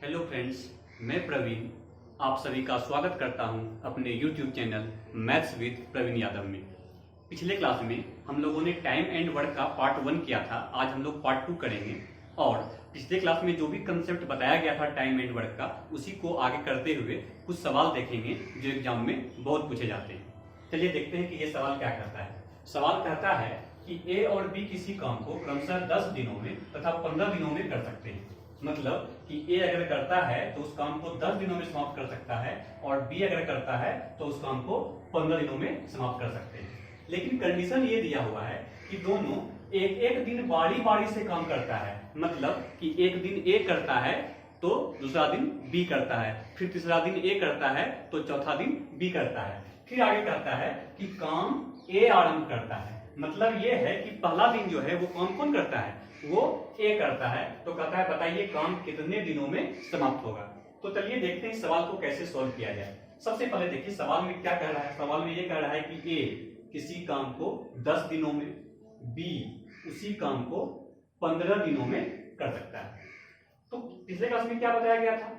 Hello friends, मैं प्रवीण आप सभी का स्वागत करता हूं अपने YouTube channel maths with Praveen Yadav में। पिछले क्लास में हम लोगों ने टाइम एंड वर्क का पार्ट 1 किया था। आज हम लोग पार्ट 2 करेंगे और पिछले क्लास में जो भी कंसेप्ट बताया गया था टाइम एंड वर्क का, उसी को आगे करते हुए कुछ सवाल देखेंगे जो एग्जाम में बहुत पूछे जाते हैं। चलिए देखते हैं कि ये सवाल क्या कहता है। सवाल कहता है कि ए और बी किसी काम को क्रमशः 10 दिनों में तथा 15 दिनों में कर सकते हैं। मतलब कि ए अगर करता है तो उस काम को 10 दिनों में समाप्त कर सकता है और बी अगर करता है तो उस काम को 15 दिनों में समाप्त कर सकते हैं। लेकिन कंडीशन ये दिया हुआ है कि दोनों एक एक दिन बारी बारी से काम करता है। मतलब कि एक दिन ए करता है तो दूसरा दिन बी करता है, फिर तीसरा दिन ए करता है तो चौथा दिन बी करता है। फिर आगे कहता है कि काम ए आरंभ करता है। मतलब ये है कि पहला दिन जो है वो काम कौन करता है, वो ए करता है। तो कहता है बताइए काम कितने दिनों में समाप्त होगा। तो चलिए देखते हैं इस सवाल को कैसे सॉल्व किया जाए। सबसे पहले देखिए सवाल में क्या कह रहा है। सवाल में ये कह रहा है कि ए किसी काम को 10 दिनों में, बी उसी काम को 15 दिनों में कर सकता है। तो पिछले क्लास में क्या बताया गया था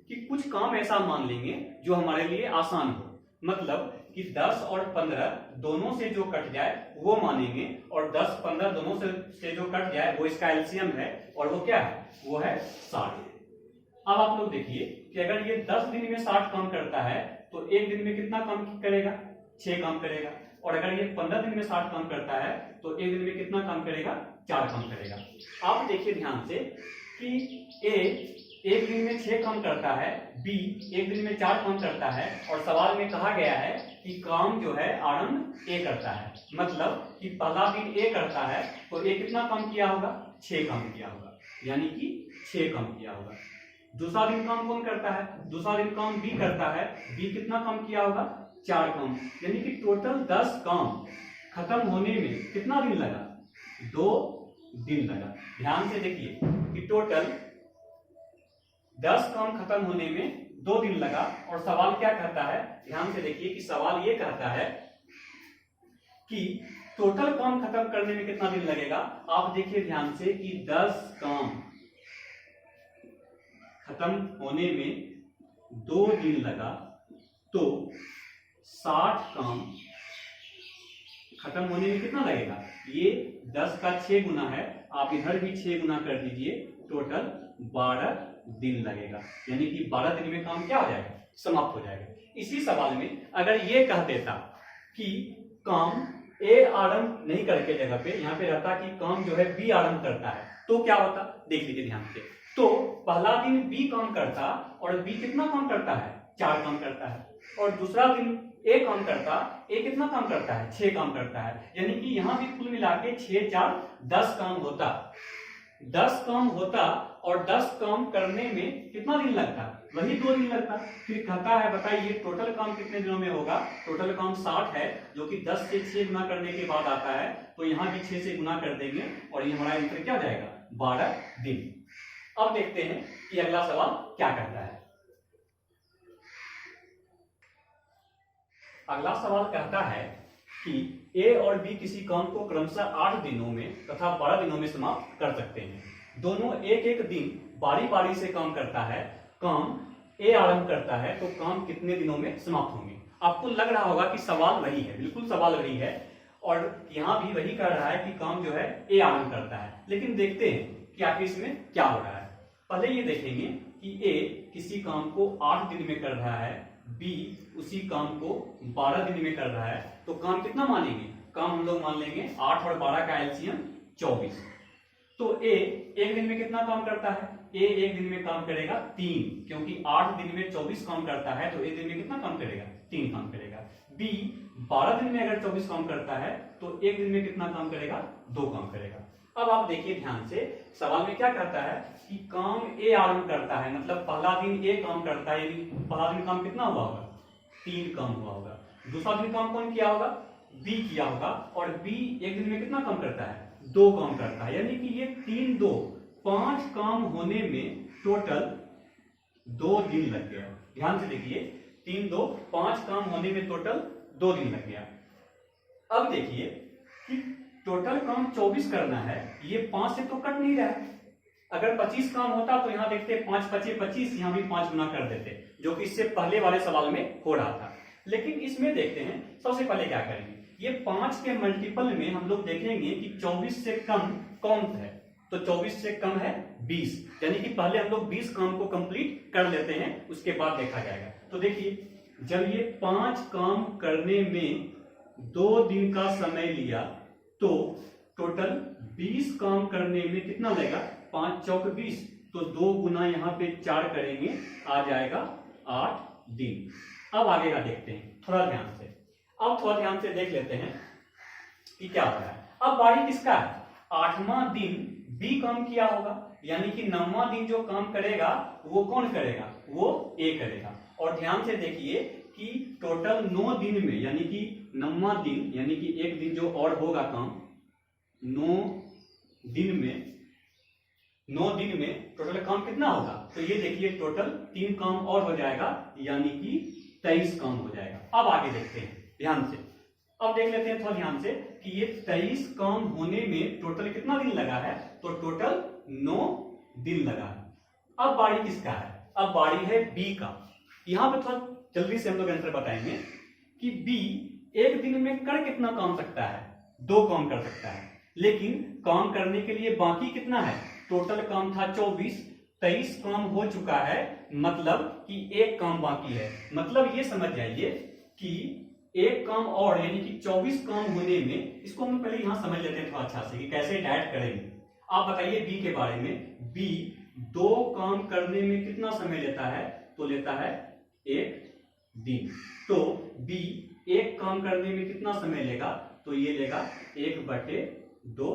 कि कुछ काम ऐसा मान लेंगे जो हमारे लिए आसान हो। मतलब कि 10 और 15 दोनों से जो कट जाए वो मानेंगे और 10 15 दोनों से जो कट जाए वो इसका एलसीएम है और वो क्या है, वो है 60। अब आप लोग देखिए कि अगर ये 10 दिन में 60 काम करता है तो एक दिन में कितना काम करेगा, 6 काम करेगा। और अगर ये 15 दिन में 60 काम करता है तो एक दिन में कितना काम करेगा, 4 काम करेगा। आप देखिए ध्यान से कि ए एक दिन में 6 काम करता है, बी एक दिन में 4 काम करता है और सवाल में कहा गया है कि काम जो है आरंभ ए करता है। मतलब कि पहला दिन ए करता है तो ए कितना काम किया होगा, 6 काम किया होगा, यानी कि 6 काम किया होगा। दूसरा दिन काम कौन करता है, दूसरा दिन काम बी करता है, बी कितना काम किया होगा, 4 काम, यानी कि टोटल 10 काम खत्म होने में कितना दिन लगा, 2 दिन लगा। ध्यान से देखिए कि टोटल 10 काम खत्म होने में 2 दिन लगा। और सवाल क्या कहता है, ध्यान से देखिए कि सवाल ये कहता है कि टोटल काम खत्म करने में कितना दिन लगेगा। आप देखिए ध्यान से कि 10 काम खत्म होने में 2 दिन लगा तो 60 काम खत्म होने में कितना लगेगा। ये 10 का 6 गुना है, आप इधर भी 6 गुना कर दीजिए, टोटल 12 दिन लगेगा। यानी कि 12 दिन में काम क्या हो जाएगा, समाप्त हो जाएगा। इसी सवाल में अगर ये कह देता कि काम ए आरंभ नहीं करके जगह पे यहाँ पे रहता कि काम जो है बी आरंभ करता है, तो क्या होता, देख लीजिए ध्यान से। तो पहला दिन बी काम करता और बी कितना काम करता है, 4 काम करता है। और दूसरा दिन ए काम करता, ए कितना काम करता है, 6 काम करता है। यानी कि यहां भी कुल मिला के 6 4 10 काम होता, 10 काम होता और 10 काम करने में कितना दिन लगता, वही 2 दिन लगता। फिर कहता है बताइए टोटल काम कितने दिनों में होगा। टोटल काम 60 है जो कि 10 से 6 गुना करने के बाद आता है, तो यहां भी 6 से गुना कर देंगे और ये हमारा आंसर क्या हो जाएगा, 12 दिन। अब देखते हैं कि अगला सवाल क्या कहता है। अगला सवाल कहता है कि ए और बी किसी काम को क्रमशः 8 दिनों में तथा 12 दिनों में समाप्त कर सकते हैं। दोनों एक एक दिन बारी बारी से काम करता है। काम ए आरंभ करता है तो काम कितने दिनों में समाप्त होंगे। आपको लग रहा होगा कि सवाल वही है, बिल्कुल सवाल वही है और यहां भी वही कह रहा है कि काम जो है ए आरंभ करता है। लेकिन देखते हैं कि आखिर इसमें क्या हो रहा है। पहले ये देखेंगे कि ए किसी काम को 8 दिन में कर रहा है, बी उसी काम को 12 दिन में कर रहा है, तो काम कितना मानेंगे, काम हम लोग मान लेंगे 8 और 12 का एलसीएम 24। तो ए एक दिन में कितना काम करता है, ए एक दिन में काम करेगा 3, क्योंकि 8 दिन में 24 काम करता है तो एक दिन में कितना काम करेगा, 3 काम करेगा। बी 12 दिन में अगर 24 काम करता है तो एक दिन में कितना काम करेगा, 2 काम करेगा। अब आप देखिए ध्यान से सवाल में क्या कहता है कि काम ए आरंभ करता है, मतलब पहला दिन ए काम करता है, यानी पहला दिन काम कितना हुआ होगा, 3 काम हुआ होगा। दूसरा दिन काम कौन किया होगा, बी किया होगा और बी एक दिन में कितना काम करता है, 2 काम करता है। यानी कि ये 3 2 5 काम होने में टोटल 2 दिन लग गया। ध्यान से देखिए 3 2 5 काम होने में टोटल 2 दिन लग गया। अब देखिए कि टोटल काम 24 करना है, ये 5 से तो कट नहीं रहा है, अगर 25 काम होता तो यहाँ देखते 5 पचे 25, यहाँ भी 5 गुना कर देते, जो कि इससे पहले वाले सवाल में हो रहा था। लेकिन इसमें देखते हैं सबसे पहले क्या करेंगे, ये 5 के मल्टीपल में हम लोग देखेंगे कि 24 से कम कौन है, तो 24 से कम है 20, यानी कि पहले हम लोग 20 काम को कंप्लीट कर लेते हैं, उसके बाद देखा जाएगा। तो देखिए जब ये 5 काम करने में 2 दिन का समय लिया तो टोटल 20 काम करने में कितना लगेगा, 5 चौक 20, तो 2 गुना यहाँ पे 4 करेंगे, आ जाएगा 8 दिन। अब आगे का देखते हैं थोड़ा ध्यान से। अब थोड़ा ध्यान से देख लेते हैं कि क्या हो रहा है। अब बारी किसका है, 8वां दिन बी काम किया होगा, यानी कि 9वां दिन जो काम करेगा वो कौन करेगा, वो ए करेगा। और ध्यान से देखिए कि टोटल 9 दिन में, यानी कि 9वां दिन, यानी कि एक दिन जो और होगा काम, 9 दिन में टोटल काम कितना होगा, तो ये देखिए टोटल 3 काम और हो जाएगा, यानी कि 23 काम हो जाएगा। अब आगे देखते हैं ध्यान से। अब देख लेते हैं थोड़ा ध्यान से कि ये 23 काम होने में टोटल कितना दिन लगा है, तो टोटल 9 दिन लगा है। अब बारी किसका है, अब बारी है बी का। यहां पे थोड़ा जल्दी से हम लोग आंसर बताएंगे कि बी एक दिन में कर कितना काम सकता है, 2 काम कर सकता है, लेकिन काम करने के लिए बाकी कितना है, टोटल काम था 24, 23 काम हो चुका है, मतलब कि एक काम बाकी है। मतलब ये समझ जाइए कि एक काम और, यानी कि 24 काम होने में, इसको हम पहले यहां समझ लेते हैं थोड़ा अच्छा से कि कैसे डायरेक्ट करेंगे। आप बताइए बी के बारे में, बी 2 काम करने में कितना समय लेता है, तो लेता है 1 दिन। तो बी एक काम करने में कितना समय लेगा, तो ये लेगा 1/2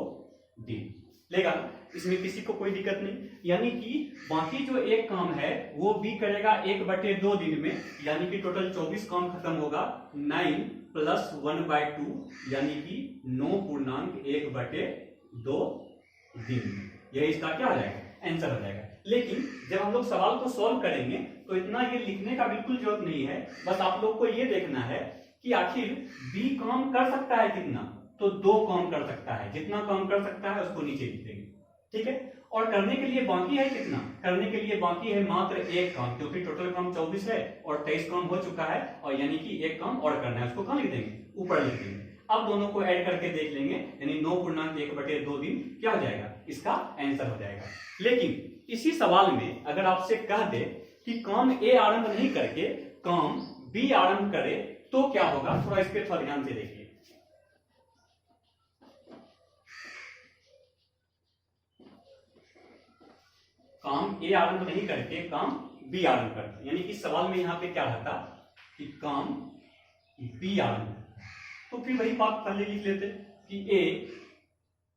दिन लेगा। इसमें किसी को कोई दिक्कत नहीं, यानी कि बाकी जो एक काम है वो बी करेगा 1/2 दिन में, यानी कि टोटल 24 काम खत्म होगा 9 + 1/2, यानी कि 9.1/2 दिन। यही इसका क्या हो जाएगा, आंसर हो जाएगा। लेकिन जब हम लोग सवाल को सॉल्व करेंगे तो इतना ये लिखने का बिल्कुल जरूरत नहीं है, बस आप लोग को ये देखना है कि आखिर बी काम कर सकता है कितना, तो 2 काम कर सकता है, जितना काम कर सकता है उसको नीचे लिखेंगे, ठीक है। और करने के लिए बाकी है कितना, करने के लिए बाकी है मात्र 1 काम, क्योंकि टोटल काम 24 है और 23 काम हो चुका है, और यानी कि 1 काम और करना है, उसको कहां लिख देंगे, ऊपर लिख देंगे। अब दोनों को ऐड करके देख लेंगे, यानी 9.1/2 दिन क्या हो जाएगा, इसका आंसर हो जाएगा। लेकिन इसी सवाल में अगर आपसे कह दे कि काम ए आरंभ नहीं करके काम बी आरंभ करे तो क्या होगा, थोड़ा इस पर थोड़ा ध्यान से देखिए। काम ए आरंभ नहीं करके काम बी आरंभ करते, यानी कि सवाल में यहां पे क्या रहता कि काम बी आरंभ, तो फिर वही बात पहले लिख लेते कि ए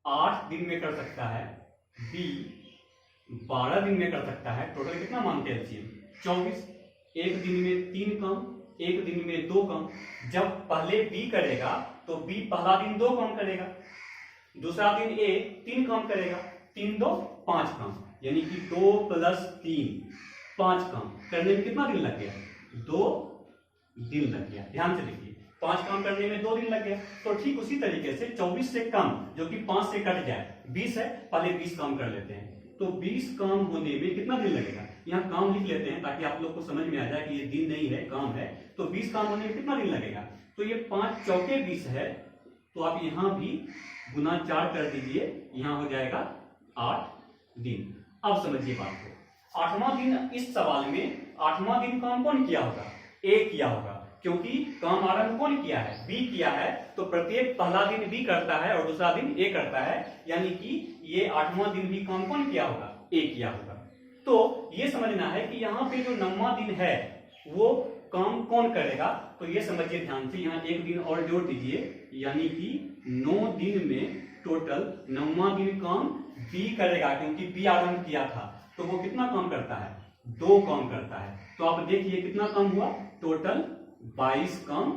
8 दिन में कर सकता है, बी 12 दिन में कर सकता है, टोटल कितना मानते हैं एलसीएम 24, एक दिन में 3 काम, एक दिन में 2 काम। जब पहले बी करेगा तो बी पहला दिन 2 काम करेगा, दूसरा दिन ए 3 काम करेगा, 3 2 5 काम, यानी कि 2 + 3 5 काम करने में कितना दिन लग गया, 2 दिन लग गया। ध्यान से देखिए 5 काम करने में 2 दिन लग गया। तो ठीक उसी तरीके से 24 से कम, जो कि 5 से कट जाए, 20 है, पहले 20 काम कर लेते हैं, तो 20 काम होने में कितना दिन लगेगा, यहाँ काम लिख लेते हैं ताकि आप लोग को समझ में आ जाए कि ये दिन नहीं है काम है। तो 20 काम होने में कितना दिन लगेगा, तो ये 5 चौके 20 है, तो आप यहाँ भी गुना 4 कर दीजिए, यहाँ हो जाएगा 8 दिन। अब समझिए बात को, 8वां दिन, इस सवाल में 8वां दिन काम कौन किया होगा, ए किया होगा, क्योंकि काम आरंभ कौन किया है, बी किया है, तो प्रत्येक पहला दिन बी करता है और दूसरा दिन ए करता है, यानी कि ये 8वां दिन भी काम कौन किया होगा, ए किया होगा। तो ये समझना है कि यहाँ पे जो 9वां दिन है वो काम कौन करेगा, तो ये समझिए ध्यान से, यहाँ 1 दिन और जोड़ दीजिए, यानी कि 9 दिन में टोटल 9वां दिन काम बी करेगा, क्योंकि बी आरंभ किया था, तो वो कितना काम करता है, 2 काम करता है। तो आप देखिए कितना काम हुआ, टोटल 22 काम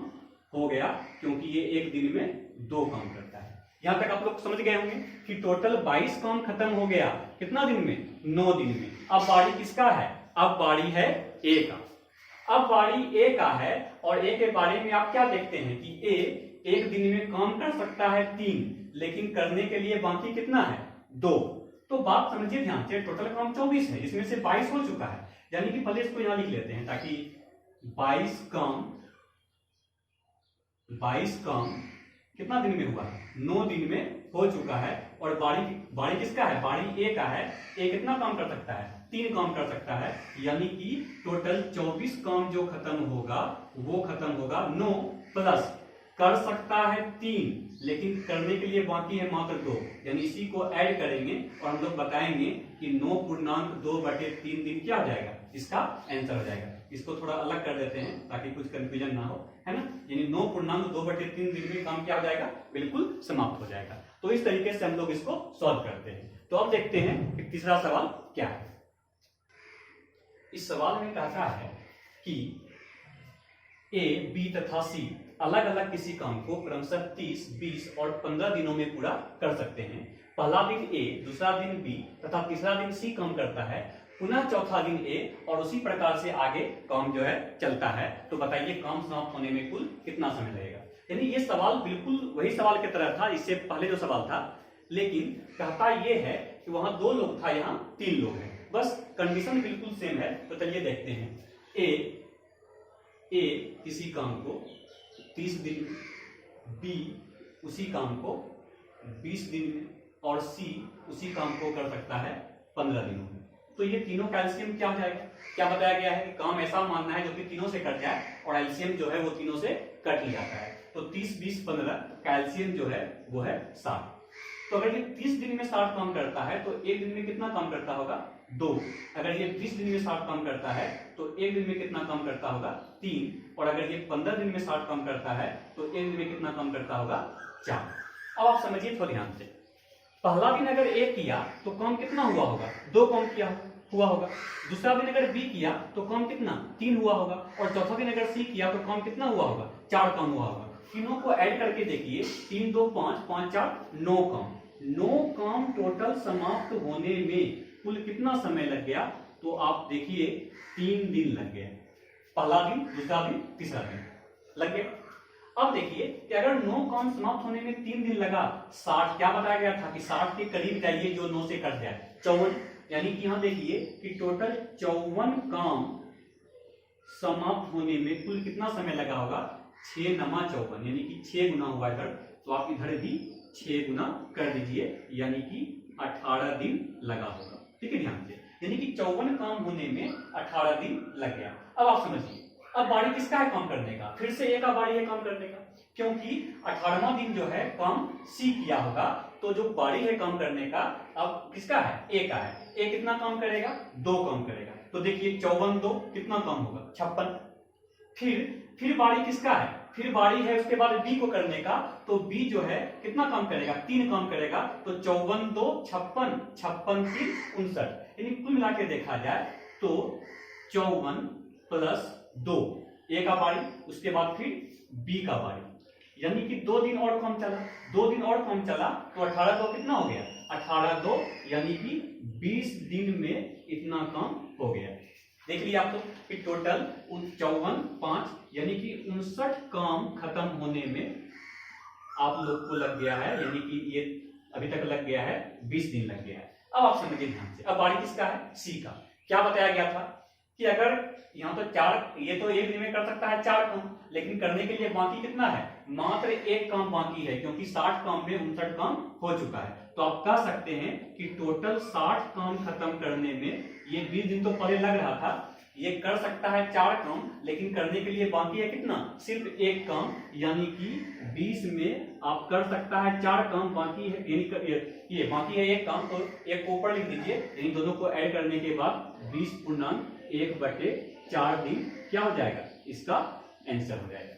हो गया, क्योंकि ये 1 दिन में 2 काम करता है। यहां तक आप लोग समझ गए होंगे कि टोटल 22 काम खत्म हो गया, कितना दिन में, 9 दिन में। अब बारी किसका है, अब बारी है ए का। अब बारी ए का है, और ए के बारे में आप क्या देखते हैं कि ए 1 दिन में काम कर सकता है 3, लेकिन करने के लिए बाकी कितना है, 2। तो बात समझिए ध्यान से, टोटल काम 24 है, जिसमें से 22 हो चुका है, यानी कि पहले इसको यहां लिख लेते हैं ताकि 22 काम कितना दिन में हुआ है, 9 दिन में हो चुका है। और बाड़ी किसका है, बाड़ी ए का है। ए कितना काम कर सकता है, 3 काम कर सकता है, यानी कि टोटल 24 काम जो खत्म होगा वो खत्म होगा 9 प्लस कर सकता है 3, लेकिन करने के लिए बाकी है मात्र 2, यानी इसी को ऐड करेंगे और हम लोग बताएंगे कि 9.2/3 दिन क्या हो जाएगा, इसका आंसर हो जाएगा। इसको थोड़ा अलग कर देते हैं ताकि कुछ कंफ्यूजन ना हो, है ना। यानी 9.2/3 दिन में काम क्या हो जाएगा, बिल्कुल समाप्त हो जाएगा। तो इस तरीके से हम लोग इसको सॉल्व करते हैं। तो अब देखते हैं कि तीसरा सवाल क्या है। इस सवाल में कहता है कि ए, बी तथा सी अलग अलग किसी काम को क्रमशः 30, 20 और 15 दिनों में पूरा कर सकते हैं। पहला दिन ए, दूसरा दिन बी तथा तीसरा दिन सी काम करता है, पुनः चौथा दिन ए, और उसी प्रकार से आगे काम जो है चलता है। तो बताइए काम समाप्त होने में कुल कितना समय लगेगा। यानी ये सवाल बिल्कुल वही सवाल की तरह था इससे पहले जो सवाल था, लेकिन कहता ये है कि वहां 2 लोग था, यहाँ 3 लोग हैं, बस कंडीशन बिल्कुल सेम है। तो चलिए देखते हैं। ए किसी काम को 30 दिन, बी उसी काम को 20 दिन में, और सी उसी काम को कर सकता है 15 दिनों में। तो ये तीनों का एलसीएम क्या हो जाएगा, क्या बताया गया है कि काम ऐसा मानना है जो कि तीनों से कट जाए, और एलसीएम जो है वो तीनों से कट ही जाता है। तो 30, 20, 15 का एलसीएम जो है वो है 60। तो अगर ये 30 दिन में 60 काम करता है तो एक दिन में कितना काम करता होगा, 2। अगर ये 20 दिन में 60 काम करता है तो एक दिन में कितना काम करता होगा, 3। और अगर ये 15 दिन में 60 काम करता है तो एक दिन में कितना काम करता होगा, 4। अब आप समझिए थोड़ा ध्यान से, पहला दिन अगर ए किया तो काम कितना हुआ होगा, 2 काम किया हुआ होगा। दूसरा दिन अगर बी किया तो काम कितना, 3 हुआ होगा। और चौथा दिन अगर सी किया तो काम कितना हुआ होगा, 4 काम हुआ होगा। तीनों को ऐड करके देखिए, 3, 2, 5, 5, 4, 9 काम। 9 काम टोटल समाप्त होने में कुल कितना समय लग गया, तो आप देखिए 3 दिन लग गए। पहला दिन, दूसरा दिन, तीसरा दिन लग गया। अब देखिए कि अगर 9 काम समाप्त होने में 3 दिन लगा, 60 क्या बताया गया था कि 60 के करीब जाइए जो 9 से कट जाए, 54। यानी कि यहां देखिए कि टोटल 54 काम समाप्त होने में कुल कितना समय लगा होगा, 6 × 54, यानी कि 6 गुना हुआ इधर, तो आप इधर भी 6 गुना कर दीजिए, यानी कि 18 दिन लगा होगा। ठीक है, ध्यान से, यानी कि 54 काम होने में 18 दिन लग गया। अब आप समझिए, अब बारी किसका है काम करने का, फिर से ए का बारी है काम करने का, क्योंकि 18वां दिन जो है काम सी किया होगा, तो जो बारी है काम करने का अब किसका है, ए का है। ए कितना काम करेगा, 2 काम करेगा। तो देखिए 54, 2 कितना काम होगा, 56। फिर बारी किसका है, फिर बारी है उसके बाद बी को करने का, तो बी जो है कितना काम करेगा, 3 काम करेगा। तो 54, 2, 56, 56, 3, 59। यानी कुल मिला के देखा जाए तो 54 + 2 ए का बारी, उसके बाद फिर बी का बारी, यानी कि 2 दिन और काम चला। 2 दिन और काम चला तो 18, 2 कितना हो गया, 18, 2 यानी कि 20 दिन में इतना काम हो गया। देख लिया आप तो कि टोटल 54, 5 यानी कि 59 काम खत्म होने में आप लोग को लग गया है, यानी कि ये अभी तक लग गया है 20 दिन लग गया है। अब आप समझिए ध्यान से, अब बारी किसका है, सी का। क्या बताया गया था कि अगर यहाँ तो 4, ये तो एक दिन में कर सकता है 4 काम, लेकिन करने के लिए बाकी कितना है, मात्र 1 काम बाकी है, क्योंकि 60 काम में 59 काम हो चुका है। तो आप कह सकते हैं कि टोटल 60 काम खत्म करने में, ये 20 दिन तो पहले लग रहा था, ये कर सकता है 4 काम, लेकिन करने के लिए बाकी है कितना, सिर्फ 1 काम, यानी कि 20 में आप कर सकता है 4 काम, बाकी है ये बाकी है 1 काम। तो 1 को ऊपर लिख दीजिए, यानी दोनों को ऐड करने के बाद 20.1/4 दिन क्या हो जाएगा, इसका आंसर हो जाएगा,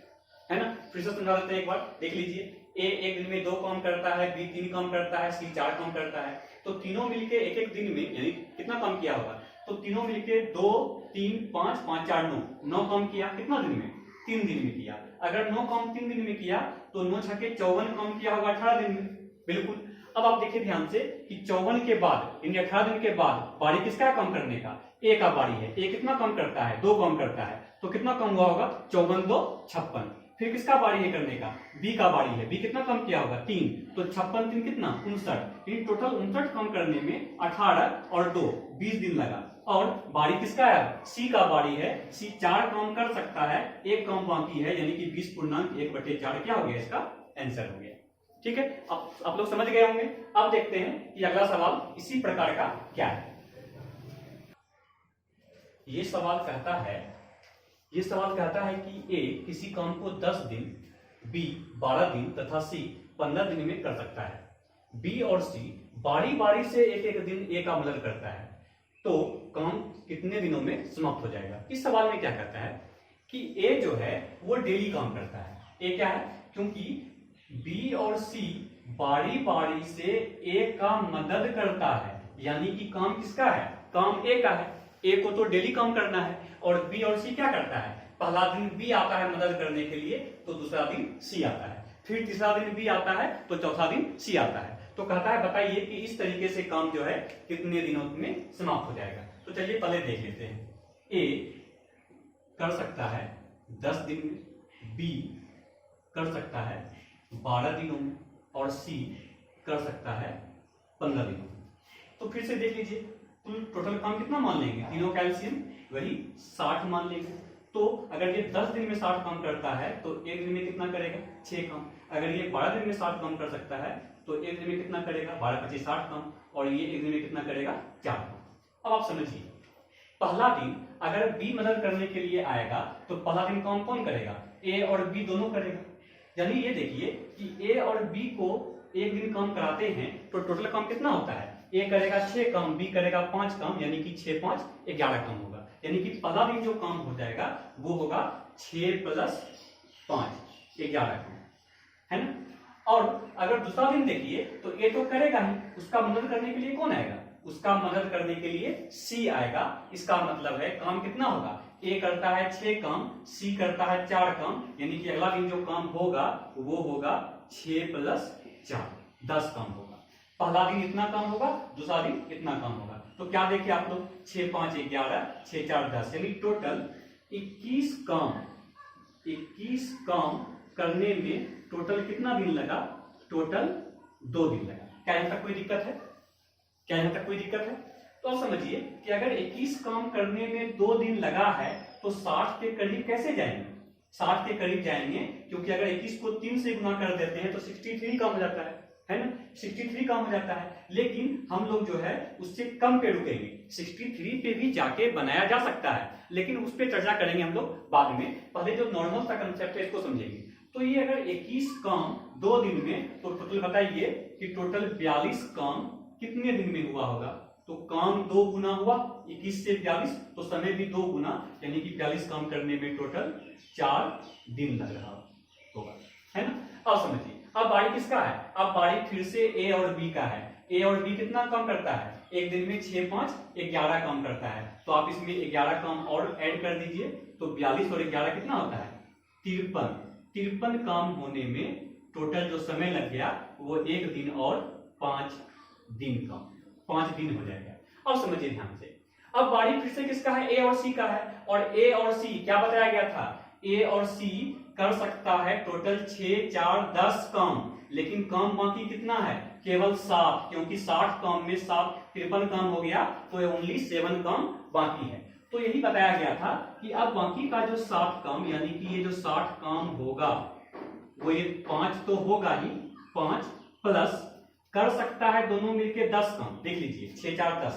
है ना। फिर से समझा देते हैं, एक बार देख लीजिए। ए एक दिन में 2 काम करता है, बी 3 काम करता है, सी 4 काम करता है। तो तीनों मिलके एक दिन में यानी कितना काम किया होगा, तो तीनों मिलके 2, 3, 5, 5, 4, 9 काम किया। कितना दिन में, 3 दिन में किया। अगर 9 काम 3 दिन में किया तो 9 छके 54 काम किया होगा 18 दिन में, बिल्कुल। अब आप देखिए ध्यान से कि 54 के बाद यानी 18 दिन के बाद बारी किसका काम करने का, ए का बारी है। ए कितना काम करता है, 2 काम करता है, तो कितना काम हुआ होगा, 54, 2, 56। फिर किसका बारी है करने का, बी का बारी है। बी कितना कम किया होगा 3, तो 56 3 कितना 59, इन टोटल 59 कम करने में 18 और 2 20 दिन लगा। और बारी किसका है, सी का बारी है। सी 4 काम कर सकता है, एक काम बाकी है, यानी कि 20.1/4 क्या हो गया, इसका आंसर हो गया। ठीक है, अब आप लोग समझ गए होंगे। अब देखते हैं कि अगला सवाल इसी प्रकार का क्या है। ये सवाल कहता है कि ए किसी काम को 10 दिन, बी 12 दिन तथा सी 15 दिन में कर सकता है। बी और सी बारी बारी से एक एक दिन ए का मदद करता है, तो काम कितने दिनों में समाप्त हो जाएगा। इस सवाल में क्या कहता है कि ए जो है वो डेली काम करता है। ए क्या है, क्योंकि बी और सी बारी बारी से ए का मदद करता है, यानी कि काम किसका है, काम ए का है। ए को तो डेली काम करना है, और बी और सी क्या करता है, पहला दिन बी आता है मदद करने के लिए, तो दूसरा दिन सी आता है, फिर तीसरा दिन बी आता है, तो चौथा दिन सी आता है। तो कहता है बताइए कि इस तरीके से काम जो है कितने दिनों में समाप्त हो जाएगा। तो चलिए पहले देख लेते हैं। ए कर सकता है 10 दिन में, बी कर सकता है 12 दिनों में, और सी कर सकता है 15 दिनों में। तो फिर से देख लीजिए, कुल टोटल काम कितना मान लेंगे, तीनों का एलसीएम वही 60 मान लेंगे। तो अगर ये 10 दिन में 60 काम करता है तो एक दिन में कितना करेगा, 6 काम। अगर ये 12 दिन में 60 काम कर सकता है तो एक दिन में कितना करेगा, 12 × 25 60 काम, और ये एक दिन में कितना करेगा, 4 काम। अब आप समझिए, पहला दिन अगर बी मदद करने के लिए आएगा तो पहला दिन काम कौन करेगा, ए और बी दोनों करेगा। यानी ये देखिए कि ए और बी को एक दिन काम कराते हैं तो टोटल काम कितना होता है, ए करेगा 6 काम, बी करेगा 5 काम, यानी कि 6 5 11 काम होगा। यानी कि पहला दिन जो काम हो जाएगा वो होगा 6 + 5 11 काम, है ना। और अगर दूसरा दिन देखिए तो ए तो करेगा ही, उसका मदद करने के लिए कौन आएगा, उसका मदद करने के लिए सी आएगा। इसका मतलब है काम कितना होगा, ए करता है 6 काम, सी करता है 4 काम, यानी कि अगला दिन जो काम होगा वो होगा 6 + 4 10 काम होगा। पहला दिन इतना काम होगा, दूसरा दिन इतना काम होगा। तो क्या देखिए आप लोग, 6 5 11, 6 4 10, यानी टोटल 21 काम करने में टोटल कितना दिन लगा, टोटल 2 दिन लगा। क्या यहाँ तक कोई दिक्कत है, तो आप समझिए कि अगर 21 काम करने में 2 दिन लगा है तो 60 के करीब कैसे जाएंगे, 60 के करीब जाएंगे, क्योंकि अगर 21 को 3 से गुना कर देते हैं तो 63 काम हो जाता है ना, 63 काम हो जाता है। लेकिन हम लोग जो है उससे कम पे रुकेंगे, 63 पे भी जाके बनाया जा सकता है, लेकिन उस पर चर्चा करेंगे हम लोग बाद में। पहले जो नॉर्मल सा कंसेप्ट है इसको समझेंगे। तो ये अगर 21 काम 2 दिन में, तो टोटल बताइए कि टोटल 42 काम कितने दिन में हुआ होगा। तो काम 2 गुना हुआ, 21 से 42, तो समय भी 2 गुना, यानी कि 42 काम करने में टोटल 4 दिन लग रहा होगा, है ना। अब समझिए, अब बारी किसका है, अब बारी फिर से ए और बी का है। ए और बी कितना काम करता है, एक दिन में 6 5 11 काम करता है। तो आप इसमें 11 काम और ऐड कर दीजिए, तो 42 और 11 कितना होता है, 53 काम होने में टोटल जो समय लग गया वो 1 दिन और 5 दिन का, 5 दिन हो जाएगा। अब समझिए ध्यान से, अब बारी फिर से किसका है, ए और सी का है। और ए और सी क्या बताया गया था, ए और सी कर सकता है टोटल 6 4 10 काम, लेकिन काम बाकी कितना है, केवल 7, क्योंकि 60 काम में 7 53 काम हो गया, तो ओनली 7 काम बाकी है। तो यही बताया गया था कि अब बाकी का जो 7 काम, यानी कि ये जो 60 काम होगा वो ये 5 तो होगा ही, 5 प्लस कर सकता है दोनों मिलके 10 काम। देख लीजिए 6 4 10,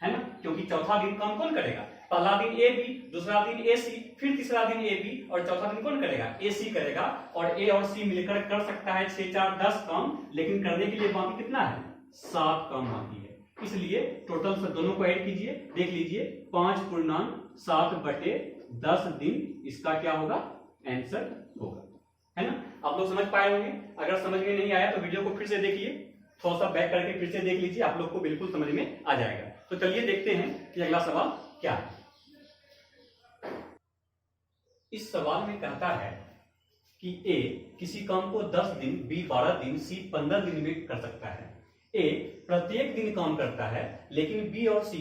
है ना, क्योंकि चौथा दिन काम कौन करेगा, पहला दिन ए बी, दूसरा दिन ए सी, फिर तीसरा दिन ए बी, और चौथा दिन कौन करेगा, ए सी करेगा। और ए और सी मिलकर कर सकता है 6 4 10 काम, लेकिन करने के लिए बाकी कितना है, 7 काम बाकी है। इसलिए टोटल से दोनों को ऐड कीजिए, देख लीजिए 5/7/10 दिन इसका क्या होगा, आंसर होगा, है ना। आप लोग समझ पाए होंगे। अगर समझ में नहीं आया तो वीडियो को फिर से देखिए, थोड़ा सा बैक करके फिर से देख लीजिए, आप लोग को बिल्कुल समझ में आ जाएगा। तो चलिए देखते हैं कि अगला सवाल क्या है। इस सवाल में कहता है कि ए किसी काम को 10 दिन, बी 12 दिन, सी 15 दिन में कर सकता है। ए प्रत्येक दिन काम करता है, लेकिन बी और सी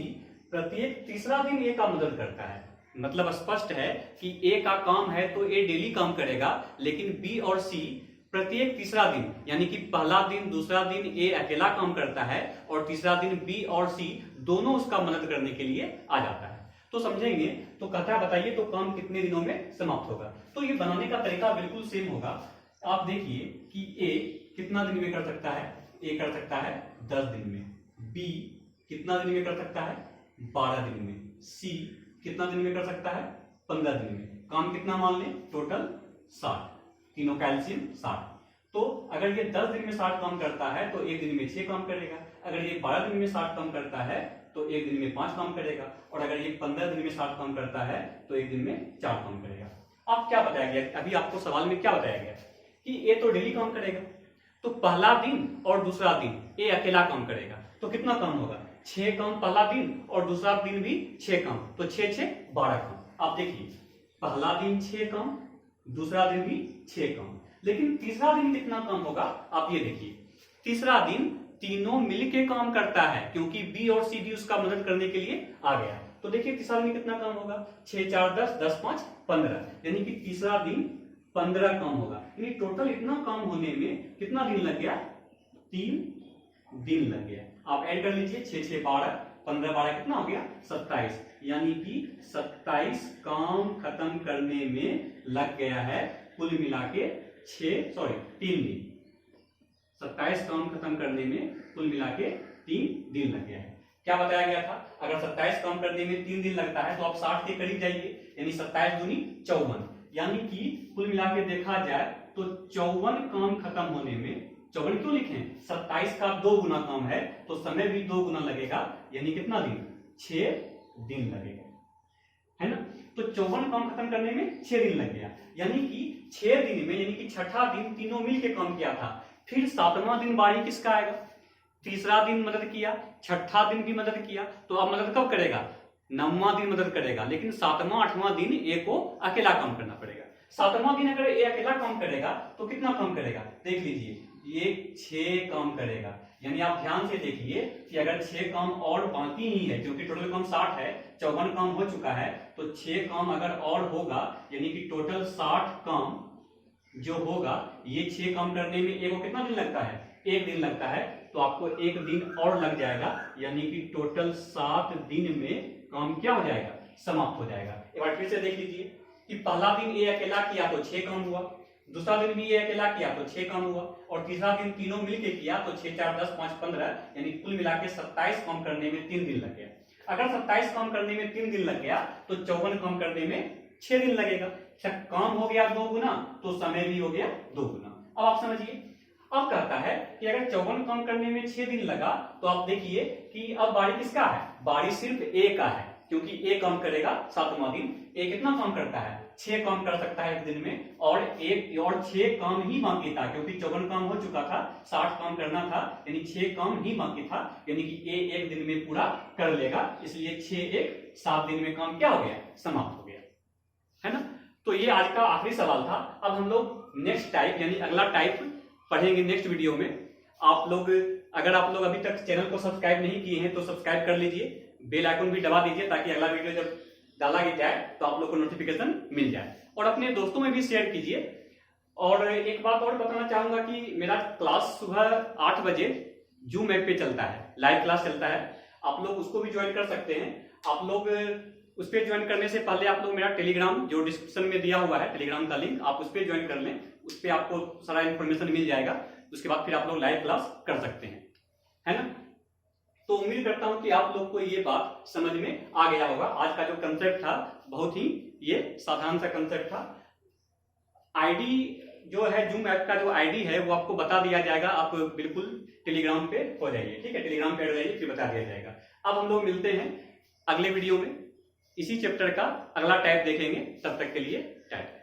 प्रत्येक तीसरा दिन ए का मदद करता है। मतलब स्पष्ट है कि ए का काम है तो ए डेली काम करेगा, लेकिन बी और सी प्रत्येक तीसरा दिन, यानी कि पहला दिन दूसरा दिन ए अकेला काम करता है और तीसरा दिन बी और सी दोनों उसका मदद करने के लिए आ जाता है। तो समझेंगे तो कहता है बताइए तो काम कितने दिनों में समाप्त होगा। तो ये बनाने का तरीका बिल्कुल सेम होगा। आप देखिए कि ए कितना दिन में कर सकता है, ए कर सकता है 10 दिन में, बी कितना दिन में कर सकता है 12 दिन में, सी कितना दिन में कर सकता है 15 दिन में। काम कितना मान लें, टोटल 60, तीनों कैल्शियम 60। तो अगर ये 10 दिन में 60 काम करता है तो एक दिन में 6 काम करेगा, अगर ये 12 दिन में 60 काम करता है तो एक दिन में 5 काम करेगा, और अगर ये 15 दिन में 60 काम करता है तो एक दिन में 4 काम करेगा। अब क्या बताया गया, अभी आपको सवाल में क्या बताया गया कि ए तो डेली काम करेगा, तो पहला दिन और दूसरा दिन ए अकेला काम करेगा तो कितना काम होगा, 6 काम पहला दिन और दूसरा दिन भी 6 काम, तो 6 6 12 काम। आप देखिए पहला दिन 6 काम, दूसरा दिन भी 6 काम, लेकिन तीसरा दिन कितना काम होगा, आप ये देखिए तीसरा दिन तीनों मिलके काम करता है क्योंकि बी और सी भी उसका मदद करने के लिए आ गया। तो देखिए तीसरा दिन कितना काम होगा, 6 4 10 10 5 15, यानी कि तीसरा दिन 15 काम होगा। यानी टोटल इतना काम होने में कितना दिन लग गया, 3 दिन लग गया। आप ऐड कर लीजिए 6 6 12, 15 12 कितना हो गया 27, यानी कि 27 काम खत्म करने में लग गया है, कुल मिला के 3 दिन। 27 काम खत्म करने में कुल मिला के 3 दिन लग गया है। क्या बताया गया था, अगर 27 काम करने में 3 दिन लगता है तो आप 60 के करीब जाइए, यानी 27 दूनी 54, यानी कि कुल मिला के देखा जाए तो 54 काम खत्म होने में, 54 क्यों लिखे, 27 का 2 गुना काम है तो समय भी 2 गुना लगेगा, यानी कितना दिन, 6 दिन लगेगा, है ना। तो 54 काम खत्म करने में 6 दिन लग गया, यानी कि 6 दिन में, यानी कि छठा दिन तीनों मिलके काम किया था। फिर 7वां दिन बारी किसका आएगा, तीसरा दिन मदद किया, छठा दिन भी मदद किया, तो अब मदद कब करेगा, 9वां दिन मदद करेगा, लेकिन 7वां 8वां दिन ए को अकेला काम करना पड़ेगा। 7वां दिन अगर ए अकेला काम करेगा तो कितना काम करेगा, देख लीजिए ये 6 काम करेगा, यानी आप ध्यान से देखिए कि अगर 6 काम और बाकी ही है, क्योंकि टोटल काम 60 है, 54 काम हो चुका है, तो 6 काम अगर और होगा, यानी कि टोटल 60 काम जो होगा, ये 6 काम करने में ए को कितना दिन लगता है, 1 दिन लगता है, तो आपको 1 दिन और लग जाएगा, यानी कि टोटल 7 दिन में काम क्या हो जाएगा, समाप्त हो जाएगा। एक बार फिर से देख लीजिए कि पहला दिन ए अकेला किया तो 6 काम हुआ, दूसरा दिन भी ए अकेला किया तो 6 काम हुआ, और तीसरा दिन तीनों मिलके किया तो 6 4 10 5 15, यानी कुल मिला के 27 काम करने में 3 दिन लग गया। अगर 27 काम करने में 3 दिन लग गया तो 54 काम करने में 6 दिन लगेगा। काम हो गया 2 गुना तो समय भी हो गया 2 गुना। अब आप समझिए, अब कहता है कि अगर 54 काम करने में 6 दिन लगा तो आप देखिए कि अब बारी किसका है, बारी सिर्फ ए का है, क्योंकि ए काम करेगा 7वां दिन। ए कितना काम करता है, 6 काम कर सकता है एक दिन में, और 6 काम ही बाकी था, क्योंकि 54 काम हो चुका था, 60 काम करना था, यानी 6 काम ही बाकी था, यानी कि ए एक दिन में पूरा कर लेगा, इसलिए 6 1 7 दिन में काम क्या हो गया, समाप्त हो गया, है ना। तो ये आज का आखिरी सवाल था। अब हम लोग नेक्स्ट टाइप यानी अगला टाइप पढ़ेंगे नेक्स्ट वीडियो में। आप लोग अगर आप लोग अभी तक चैनल को सब्सक्राइब नहीं किए हैं तो सब्सक्राइब कर लीजिए, बेल आइकन भी दबा दीजिए ताकि अगला वीडियो जब डाला जाए तो आप लोग को नोटिफिकेशन मिल जाए, और अपने दोस्तों में भी शेयर कीजिए। और एक बात और बताना चाहूंगा कि मेरा क्लास सुबह 8 बजे जूम ऐप पे चलता है, लाइव क्लास चलता है, आप लोग उसको भी ज्वाइन कर सकते हैं। आप लोग उस पर ज्वाइन करने से पहले आप लोग मेरा टेलीग्राम जो डिस्क्रिप्शन में दिया हुआ है, टेलीग्राम का लिंक, आप उस पर ज्वाइन कर लें, उस पर आपको सारा इन्फॉर्मेशन मिल जाएगा। उसके बाद फिर आप लोग लाइव क्लास कर सकते हैं, है ना। तो उम्मीद करता हूं कि आप लोग को ये बात समझ में आ गया होगा। आज का जो कंसेप्ट था बहुत ही ये साधारण सा कंसेप्ट था। आईडी जो है जूम ऐप का जो आईडी है वो आपको बता दिया जाएगा, आप बिल्कुल टेलीग्राम पे हो जाइए, ठीक है, टेलीग्राम पे जाइए, फिर बता दिया जाएगा। अब हम लोग मिलते हैं अगले वीडियो में, इसी चैप्टर का अगला टाइप देखेंगे, तब तक के लिए टाइप।